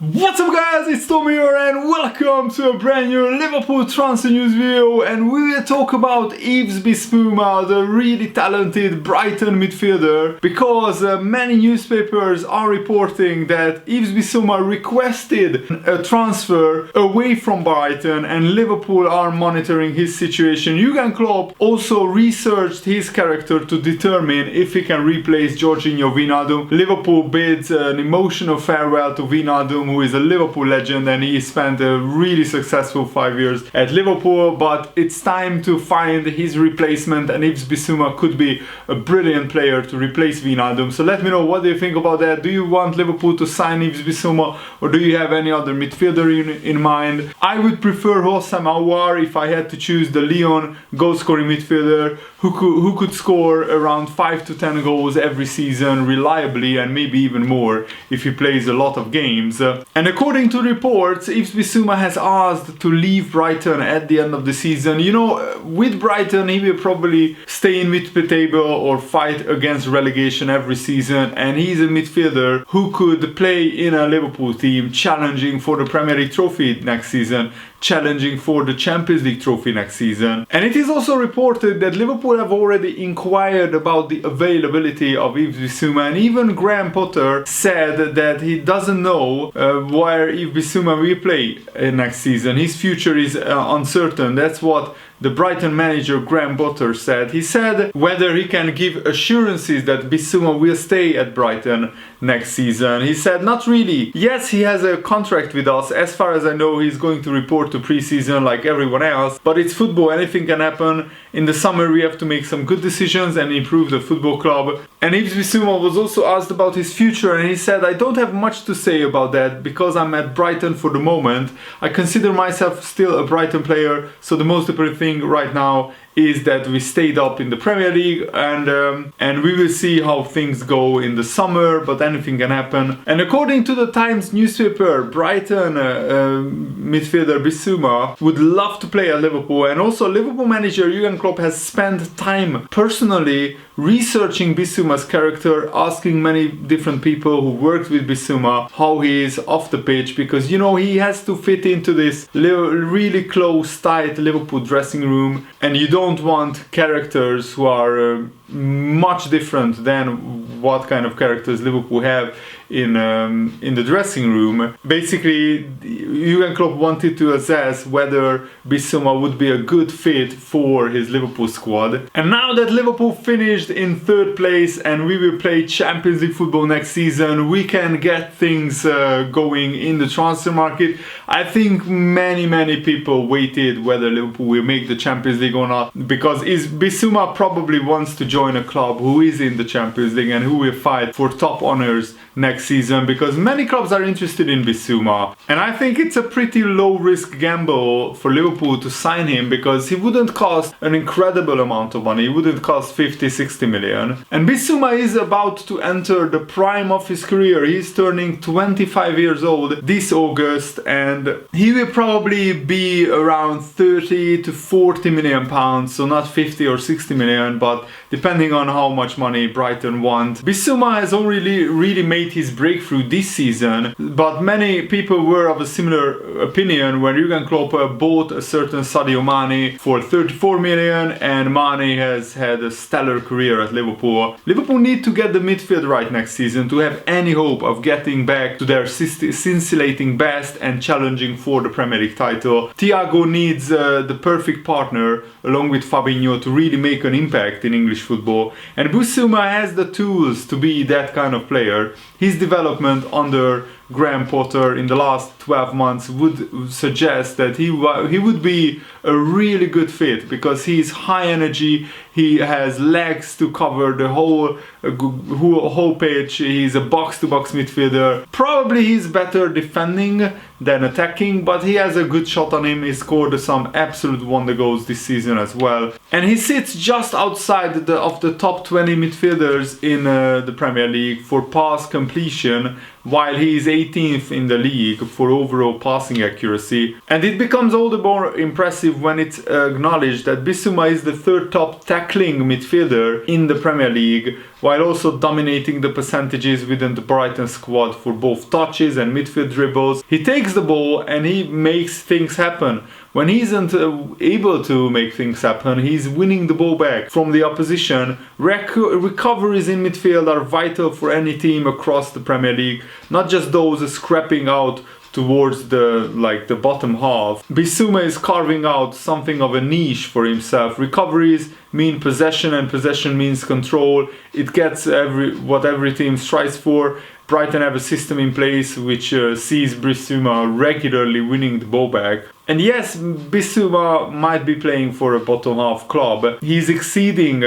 What's up guys, it's Tom here and welcome to a brand new Liverpool transfer news video, and we will talk about Bissouma, the really talented Brighton midfielder, because many newspapers are reporting that Bissouma requested a transfer away from Brighton and Liverpool are monitoring his situation. Jurgen Klopp also researched his character to determine if he can replace Jorginho Wijnaldum. Liverpool bids an emotional farewell to Wijnaldum, who is a Liverpool legend, and he spent a really successful 5 years at Liverpool, but it's time to find his replacement, and Bissouma could be a brilliant player to replace Wijnaldum. So let me know, what do you think about that? Do you want Liverpool to sign Bissouma, or do you have any other midfielder in mind? I would prefer Houssem Aouar if I had to choose the Lyon goal-scoring midfielder who could score around 5 to 10 goals every season reliably, and maybe even more if he plays a lot of games. And according to reports, Bissouma has asked to leave Brighton at the end of the season. You know, with Brighton he will probably stay in mid-table or fight against relegation every season, and he's a midfielder who could play in a Liverpool team challenging for the Premier League trophy next season, challenging for the Champions League trophy next season. And it is also reported that Liverpool have already inquired about the availability of Bissouma, and even Graham Potter said that he doesn't know where Bissouma will play next season. His future is uncertain. That's what the Brighton manager Graham Potter said. He said whether he can give assurances that Bissouma will stay at Brighton next season. He said not really. Yes, he has a contract with us. As far as I know, he's going to report to pre-season like everyone else, but it's football, anything can happen. In the summer we have to make some good decisions and improve the football club. And Bissouma was also asked about his future, and he said, I don't have much to say about that because I'm at Brighton for the moment. I consider myself still a Brighton player, so the most important thing right now is that we stayed up in the Premier League, and we will see how things go in the summer, but anything can happen. And according to the Times newspaper, Brighton midfielder Bissouma would love to play at Liverpool, and also Liverpool manager Jurgen Klopp has spent time personally researching Bissouma's character, asking many different people who worked with Bissouma how he is off the pitch, because you know he has to fit into this really close, tight Liverpool dressing room, and you don't want characters who are much different than what kind of characters Liverpool have in the dressing room. Basically, Jurgen Klopp wanted to assess whether Bissouma would be a good fit for his Liverpool squad. And now that Liverpool finished in third place and we will play Champions League football next season, we can get things going in the transfer market. I think many people waited whether Liverpool will make the Champions League or not, because Bissouma probably wants to join a club who is in the Champions League and who will fight for top honors next season, because many clubs are interested in Bissouma. And I think it's a pretty low risk gamble for Liverpool to sign him, because he wouldn't cost an incredible amount of money. He wouldn't cost 50-60 million. And Bissouma is about to enter the prime of his career. He's turning 25 years old this August, and he will probably be around 30 to 40 million pounds, so not 50 or 60 million, but depending on how much money Brighton want. Bissouma has already really made his breakthrough this season, but many people were of a similar opinion when Jurgen Klopp bought a certain Sadio Mane for 34 million, and Mane has had a stellar career at Liverpool. Liverpool need to get the midfield right next season to have any hope of getting back to their scintillating best and challenging for the Premier League title. Thiago needs the perfect partner along with Fabinho to really make an impact in English football, and Bissouma has the tools to be that kind of player. His development under Graham Potter in the last 12 months would suggest that he would be a really good fit, because he's high energy, he has legs to cover the whole pitch, he's a box-to-box midfielder. Probably he's better defending than attacking, but he has a good shot on him. He scored some absolute wonder goals this season as well. And he sits just outside of the top 20 midfielders in the Premier League for pass completion, while he is 18th in the league for overall passing accuracy, and it becomes all the more impressive when it's acknowledged that Bissouma is the third top tackling midfielder in the Premier League, while also dominating the percentages within the Brighton squad for both touches and midfield dribbles. He takes the ball and he makes things happen. When he isn't able to make things happen, he's winning the ball back from the opposition. Recoveries in midfield are vital for any team across the Premier League, not just those scrapping out towards the bottom half. Bissouma is carving out something of a niche for himself. Recoveries mean possession, and possession means control. It gets what every team strives for. Brighton have a system in place which sees Bissouma regularly winning the ball back. And yes, Bissouma might be playing for a bottom half club. He's exceeding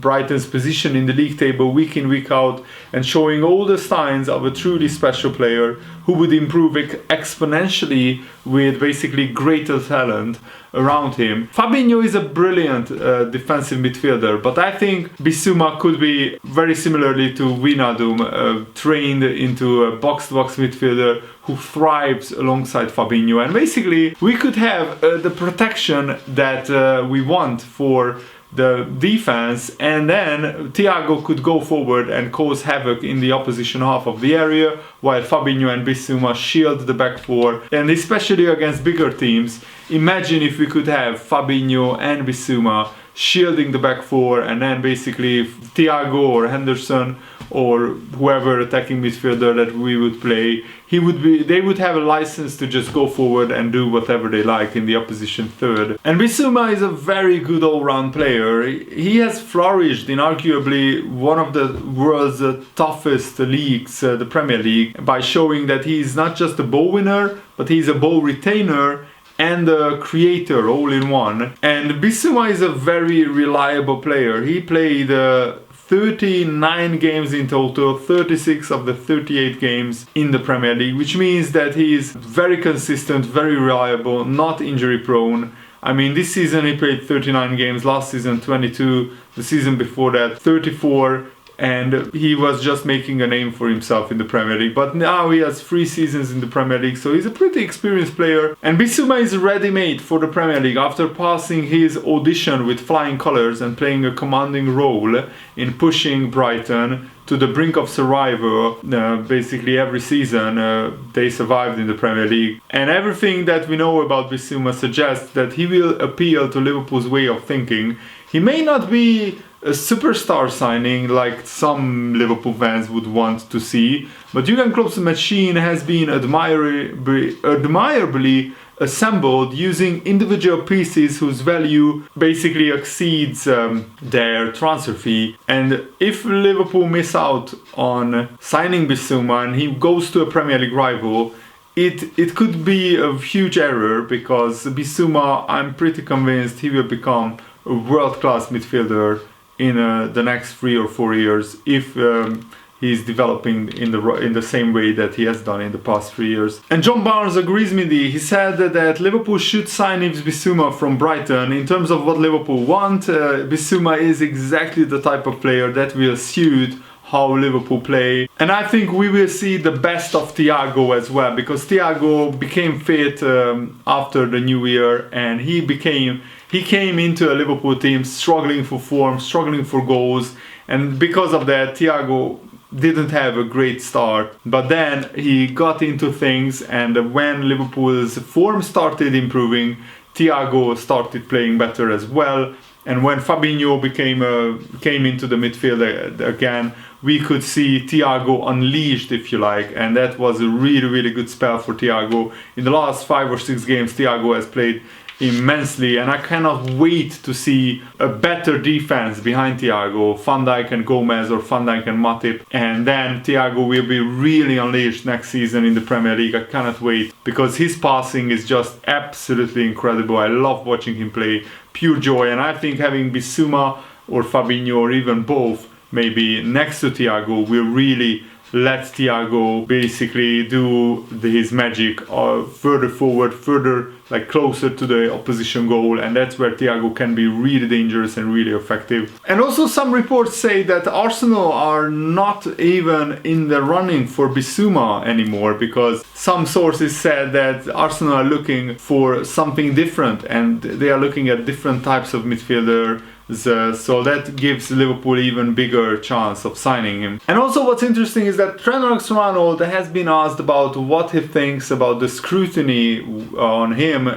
Brighton's position in the league table week in, week out, and showing all the signs of a truly special player who would improve exponentially with basically greater talent around him. Fabinho is a brilliant defensive midfielder, but I think Bissouma could be very similarly to Wijnaldum, trained into a box-to-box midfielder who thrives alongside Fabinho, and basically we could have the protection that we want for the defense, and then Thiago could go forward and cause havoc in the opposition half of the area, while Fabinho and Bissouma shield the back four. And especially against bigger teams, imagine if we could have Fabinho and Bissouma shielding the back four, and then basically Thiago or Henderson or whoever attacking midfielder that we would play, they would have a license to just go forward and do whatever they like in the opposition third. And Bissouma is a very good all-round player. He has flourished in arguably one of the world's toughest leagues, the Premier League, by showing that he's not just a ball winner, but he's a ball retainer and a creator all in one. And Bissouma is a very reliable player. He played 39 games in total, 36 of the 38 games in the Premier League, which means that he is very consistent, very reliable, not injury prone. I mean, this season he played 39 games, last season 22, the season before that 34, and he was just making a name for himself in the Premier League. But now he has 3 seasons in the Premier League, so he's a pretty experienced player. And Bissouma is ready-made for the Premier League after passing his audition with flying colours and playing a commanding role in pushing Brighton to the brink of survival. Basically every season they survived in the Premier League. And everything that we know about Bissouma suggests that he will appeal to Liverpool's way of thinking. He may not be a superstar signing like some Liverpool fans would want to see, but Jurgen Klopp's machine has been admirably assembled using individual pieces whose value basically exceeds their transfer fee. And if Liverpool miss out on signing Bissouma and he goes to a Premier League rival, it could be a huge error, because Bissouma, I'm pretty convinced he will become a world-class midfielder in the next 3 or 4 years if he's developing in the same way that he has done in the past 3 years. And John Barnes agrees with me. He said that Liverpool should sign Yves Bissouma from Brighton. In terms of what Liverpool want, Bissouma is exactly the type of player that will suit how Liverpool play. And I think we will see the best of Thiago as well, because Thiago became fit after the new year, and he came into a Liverpool team struggling for form, struggling for goals, and because of that Thiago didn't have a great start. But then he got into things, and when Liverpool's form started improving, Thiago started playing better as well. And when Fabinho came into the midfield again, we could see Thiago unleashed, if you like, and that was a really, really good spell for Thiago. In the last 5 or 6 games, Thiago has played immensely, and I cannot wait to see a better defense behind Thiago, Van Dijk and Gomez, or Van Dijk and Matip, and then Thiago will be really unleashed next season in the Premier League. I cannot wait, because his passing is just absolutely incredible. I love watching him play, pure joy, and I think having Bissouma or Fabinho or even both maybe next to Thiago will really let Thiago basically do his magic further forward, further like closer to the opposition goal, and that's where Thiago can be really dangerous and really effective. And also some reports say that Arsenal are not even in the running for Bissouma anymore, because some sources said that Arsenal are looking for something different and they are looking at different types of midfielder. So that gives Liverpool even bigger chance of signing him. And also what's interesting is that Trent AlexanderArnold has been asked about what he thinks about the scrutiny on him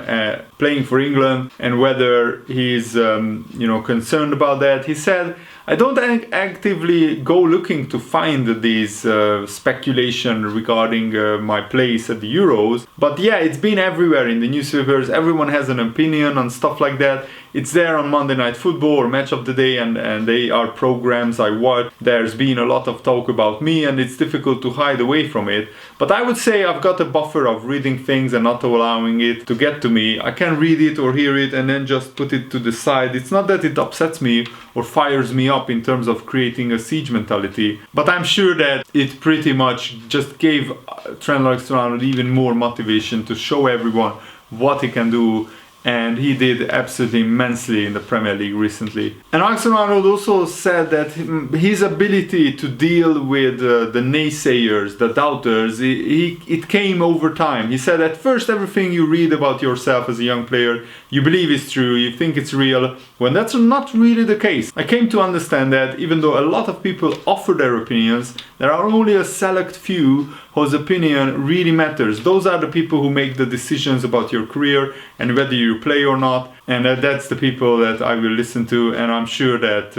playing for England and whether he's concerned about that. He said, I don't actively go looking to find these speculation regarding my place at the Euros, but yeah, it's been everywhere in the newspapers. Everyone has an opinion on stuff like that. It's there on Monday Night Football or Match of the Day, and they are programs I watch. There's been a lot of talk about me, and it's difficult to hide away from it. But I would say I've got a buffer of reading things and not allowing it to get to me. I can read it or hear it and then just put it to the side. It's not that it upsets me or fires me up in terms of creating a siege mentality, but I'm sure that it pretty much just gave Trent AlexanderArnold even more motivation to show everyone what he can do, and he did absolutely immensely in the Premier League recently. And AlexanderArnold also said that his ability to deal with the naysayers, the doubters, it came over time. He said at first everything you read about yourself as a young player, you believe is true, you think it's real, when that's not really the case. I came to understand that even though a lot of people offer their opinions, there are only a select few whose opinion really matters. Those are the people who make the decisions about your career and whether you play or not, and that's the people that I will listen to. And I'm sure that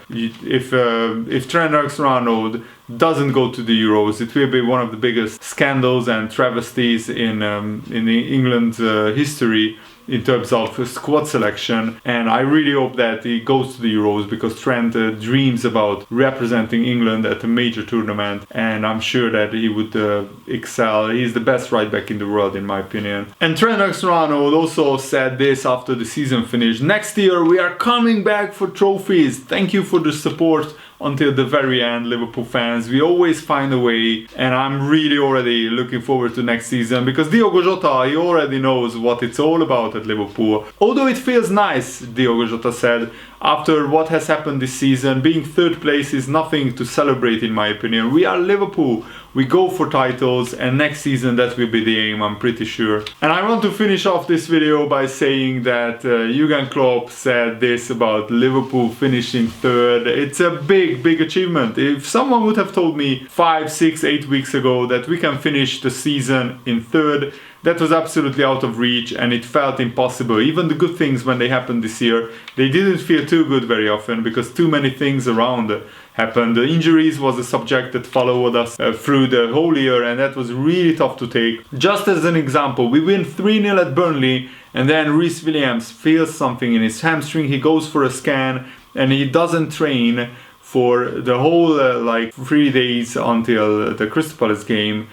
if Trent AlexanderArnold doesn't go to the Euros, it will be one of the biggest scandals and travesties in England's history in terms of squad selection. And I really hope that he goes to the Euros, because Trent dreams about representing England at a major tournament, and I'm sure that he would excel. He's the best right back in the world in my opinion. And Trent AlexanderArnold also said this after the season finished: next year we are coming back for trophies. Thank you for the support until the very end, Liverpool fans. We always find a way, and I'm really already looking forward to next season, because Diogo Jota, he already knows what it's all about at Liverpool. Although it feels nice, Diogo Jota said, after what has happened this season, being third place is nothing to celebrate in my opinion. We are Liverpool, we go for titles, and next season that will be the aim, I'm pretty sure. And I want to finish off this video by saying that Jurgen Klopp said this about Liverpool finishing third. It's a big achievement. If someone would have told me 5, 6, 8 weeks ago that we can finish the season in third, that was absolutely out of reach, and it felt impossible. Even the good things, when they happened this year, they didn't feel too good very often, because too many things around happened. The injuries was a subject that followed us through the whole year, and that was really tough to take. Just as an example, we win 3-0 at Burnley, and then Reece Williams feels something in his hamstring. He goes for a scan, and he doesn't train for the whole 3 days until the Crystal Palace game.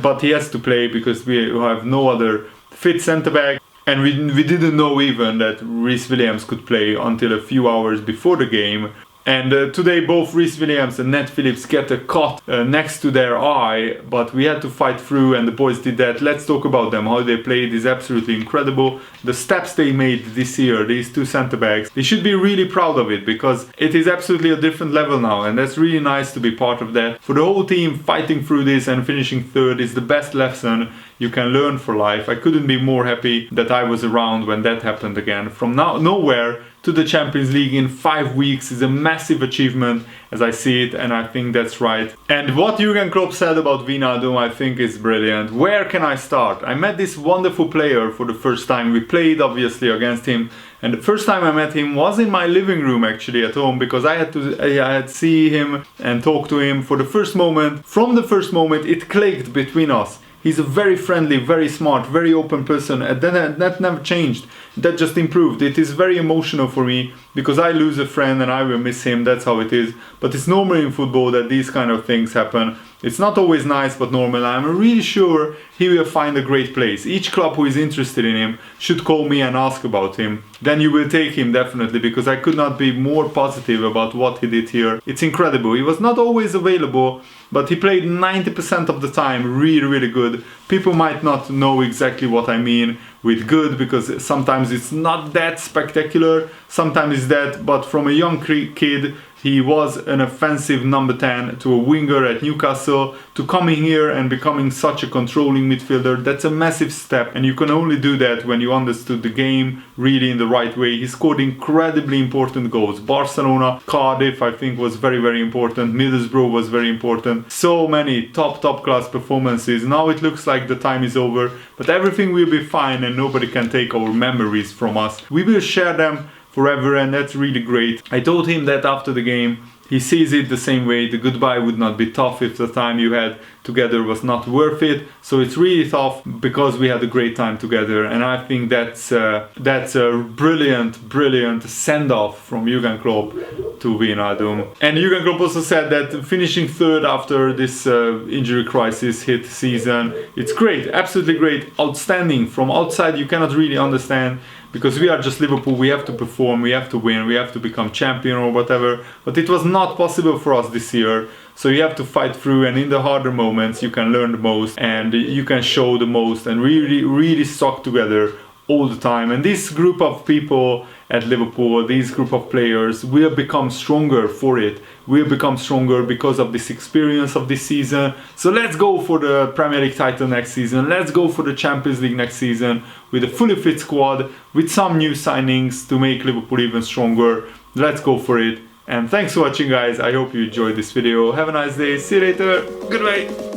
But he has to play because we have no other fit centre-back, and we didn't know even that Reece Williams could play until a few hours before the game. And today both Reece Williams and Nat Phillips get a cut next to their eye, but we had to fight through, and the boys did that. Let's talk about them. How they played is absolutely incredible. The steps they made this year, these two centre-backs, they should be really proud of it, because it is absolutely a different level now, and that's really nice to be part of that. For the whole team, fighting through this and finishing third is the best lesson you can learn for life. I couldn't be more happy that I was around when that happened again. From nowhere to the Champions League in 5 weeks is a massive achievement, as I see it, and I think that's right. And what Jurgen Klopp said about Wijnaldum I think is brilliant. Where can I start? I met this wonderful player for the first time. We played obviously against him, and the first time I met him was in my living room actually at home, because I had to see him and talk to him for the first moment. From the first moment it clicked between us. He's a very friendly, very smart, very open person, and that never changed. That just improved. It is very emotional for me, because I lose a friend and I will miss him, that's how it is. But it's normal in football that these kind of things happen. It's not always nice, but normal. I'm really sure he will find a great place. Each club who is interested in him should call me and ask about him. Then you will take him definitely, because I could not be more positive about what he did here. It's incredible. He was not always available, but he played 90% of the time really, really good. People might not know exactly what I mean with good, because sometimes it's not that spectacular, sometimes it's that, but from a young kid, he was an offensive number 10 to a winger at Newcastle, to coming here and becoming such a controlling midfielder. That's a massive step, and you can only do that when you understood the game really in the right way. He scored incredibly important goals. Barcelona, Cardiff I think was very, very important. Middlesbrough was very important. So many top class performances. Now it looks like the time is over, but everything will be fine and nobody can take our memories from us. We will share them forever, and that's really great. I told him that after the game. He sees it the same way. The goodbye would not be tough if the time you had together was not worth it. So it's really tough because we had a great time together, and I think that's a brilliant send-off from Jurgen Klopp to Wijnaldum. And Jurgen Klopp also said that finishing third after this injury crisis hit season, it's great, absolutely great, outstanding. From outside you cannot really understand, because we are just Liverpool, we have to perform, we have to win, we have to become champion or whatever, but it was not possible for us this year, so you have to fight through, and in the harder moments you can learn the most and you can show the most and really stuck together all the time. And this group of people at Liverpool, this group of players, will become stronger for it. We'll become stronger because of this experience of this season. So let's go for the Premier League title next season. Let's go for the Champions League next season with a fully fit squad, with some new signings to make Liverpool even stronger. Let's go for it. And thanks for watching, guys. I hope you enjoyed this video. Have a nice day. See you later. Goodbye.